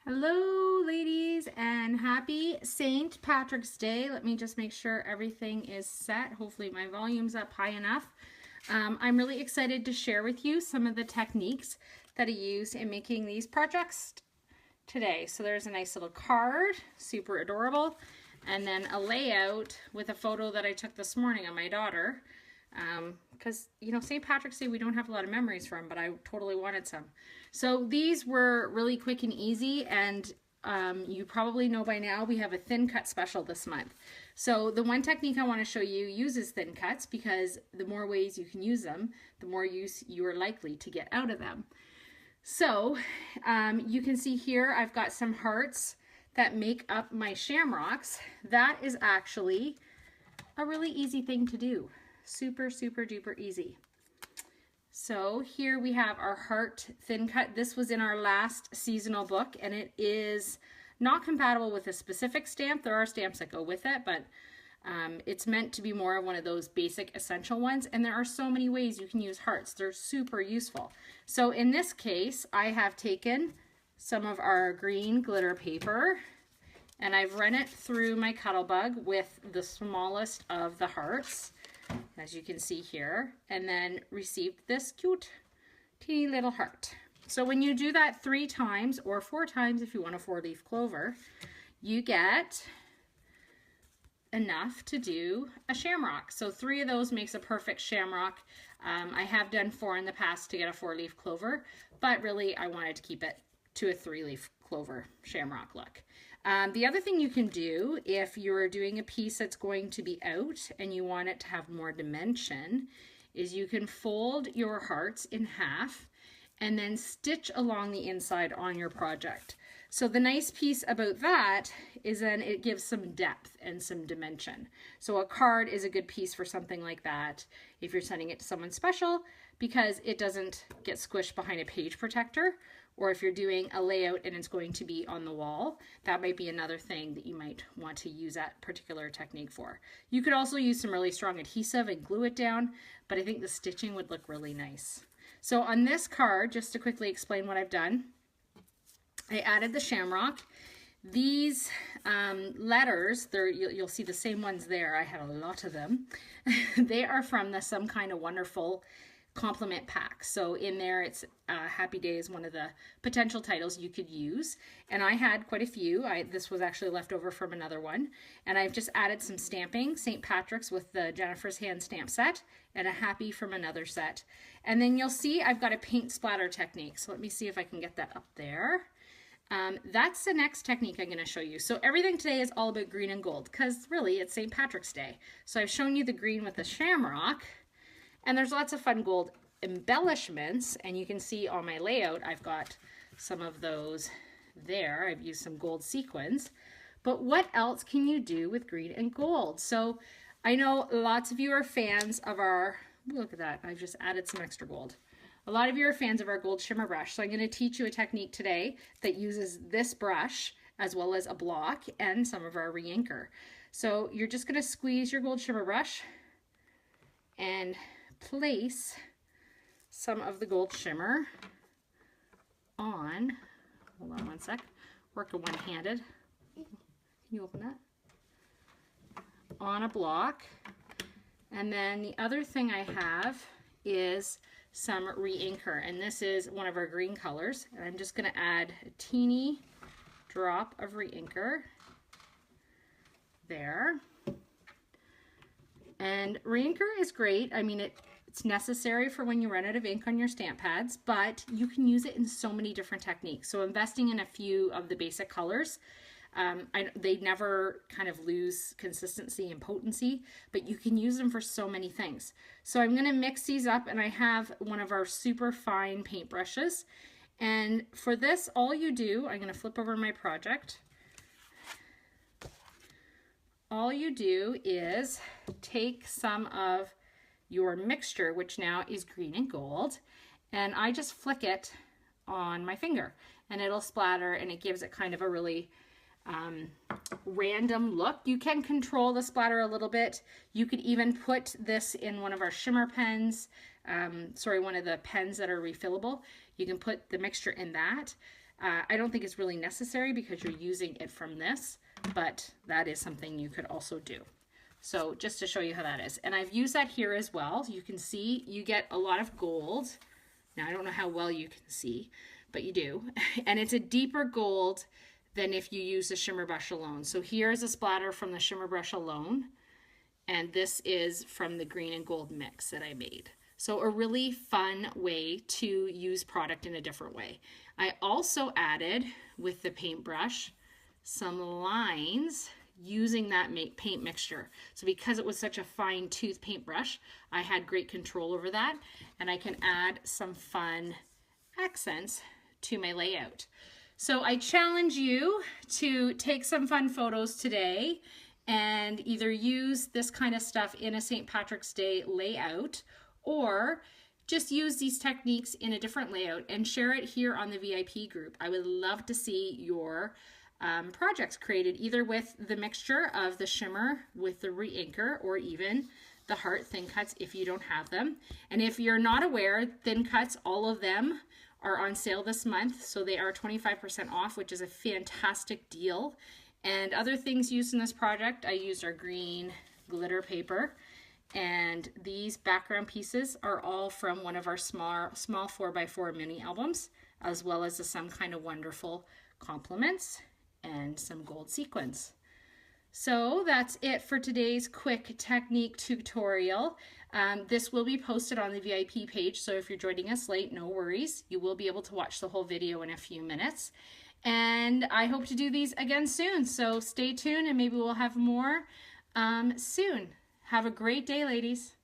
Hello ladies and happy St. Patrick's Day. Let me just make sure everything is set. Hopefully my volume's up high enough. I'm really excited to share with you some of the techniques that I use in making these projects today. So there's a nice little card, super adorable, and then a layout with a photo that I took this morning of my daughter. Because you know, St. Patrick's Day we don't have a lot of memories from, but I totally wanted some. So these were really quick and easy, and you probably know by now we have a thin cut special this month. So the one technique I want to show you uses thin cuts because the more ways you can use them, the more use you are likely to get out of them. So you can see here I've got some hearts that make up my shamrocks. That is actually a really easy thing to do. Super, super duper easy. So here we have our heart thin cut. This was in our last seasonal book, and it is not compatible with a specific stamp. There are stamps that go with it, but it's meant to be more of one of those basic essential ones, and there are so many ways you can use hearts. They're super useful. So in this case, I have taken some of our green glitter paper, and I've run it through my Cuttlebug with the smallest of the hearts, as you can see here, and then received this cute teeny little heart. So when you do that 3 times or 4 times if you want a 4-leaf clover, you get enough to do a shamrock. So 3 of those makes a perfect shamrock. I have done 4 in the past to get a 4-leaf clover, but really I wanted to keep it to a 3-leaf clover shamrock look. The other thing you can do if you're doing a piece that's going to be out and you want it to have more dimension is you can fold your hearts in half and then stitch along the inside on your project. So the nice piece about that is then it gives some depth and some dimension. So a card is a good piece for something like that if you're sending it to someone special because it doesn't get squished behind a page protector. Or if you're doing a layout and it's going to be on the wall, that might be another thing that you might want to use that particular technique for. You could also use some really strong adhesive and glue it down, but I think the stitching would look really nice. So on this card, just to quickly explain what I've done, I added the shamrock. These letters, you'll see the same ones there. I had a lot of them. They are from the Some Kind of Wonderful compliment pack. So in there it's Happy Day is one of the potential titles you could use, and I had quite a few. This was actually left over from another one, and I've just added some stamping, St. Patrick's with the Jennifer's Hand stamp set and a Happy from another set. And then you'll see I've got a paint splatter technique. So let me see if I can get that up there. That's the next technique I'm going to show you. So everything today is all about green and gold because really it's St. Patrick's Day. So I've shown you the green with the shamrock, and there's lots of fun gold embellishments, and you can see on my layout I've got some of those there. I've used some gold sequins. But what else can you do with green and gold? So I know lots of you are fans of our, look at that, I've just added some extra gold. A lot of you are fans of our gold shimmer brush. So I'm going to teach you a technique today that uses this brush as well as a block and some of our re-inker. So you're just going to squeeze your gold shimmer brush and place some of the gold shimmer on, hold on one sec, working one-handed. Can you open that? On a block. And then the other thing I have is some re-inker, and this is one of our green colors, and I'm just going to add a teeny drop of re-inker there. And re-inker is great. I mean, it's necessary for when you run out of ink on your stamp pads, but you can use it in so many different techniques. So investing in a few of the basic colors, they never kind of lose consistency and potency, but you can use them for so many things. So I'm going to mix these up, and I have one of our super fine paint brushes. And for this, all you do, I'm going to flip over my project. All you do is take some of your mixture, which now is green and gold, and I just flick it on my finger, and it'll splatter, and it gives it kind of a really random look. You can control the splatter a little bit. You could even put this in one of our shimmer pens, one of the pens that are refillable. You can put the mixture in that. I don't think it's really necessary because you're using it from this, but that is something you could also do. So just to show you how that is. And I've used that here as well. You can see you get a lot of gold. Now I don't know how well you can see, but you do. And it's a deeper gold than if you use the shimmer brush alone. So here's a splatter from the shimmer brush alone. And this is from the green and gold mix that I made. So a really fun way to use product in a different way. I also added with the paintbrush some lines using that paint mixture. So because it was such a fine tooth paintbrush, I had great control over that, and I can add some fun accents to my layout. So I challenge you to take some fun photos today and either use this kind of stuff in a St. Patrick's Day layout, or just use these techniques in a different layout and share it here on the VIP group. I would love to see your projects created either with the mixture of the shimmer with the re-inker, or even the heart thin cuts if you don't have them. And if you're not aware, thin cuts, all of them are on sale this month, so they are 25% off, which is a fantastic deal. And other things used in this project, I used our green glitter paper, and these background pieces are all from one of our small 4x4 mini albums, as well as Some Kind of Wonderful compliments and some gold sequins. So that's it for today's quick technique tutorial. This will be posted on the VIP page, so if you're joining us late, no worries. You will be able to watch the whole video in a few minutes. And I hope to do these again soon, so stay tuned and maybe we'll have more soon. Have a great day, ladies.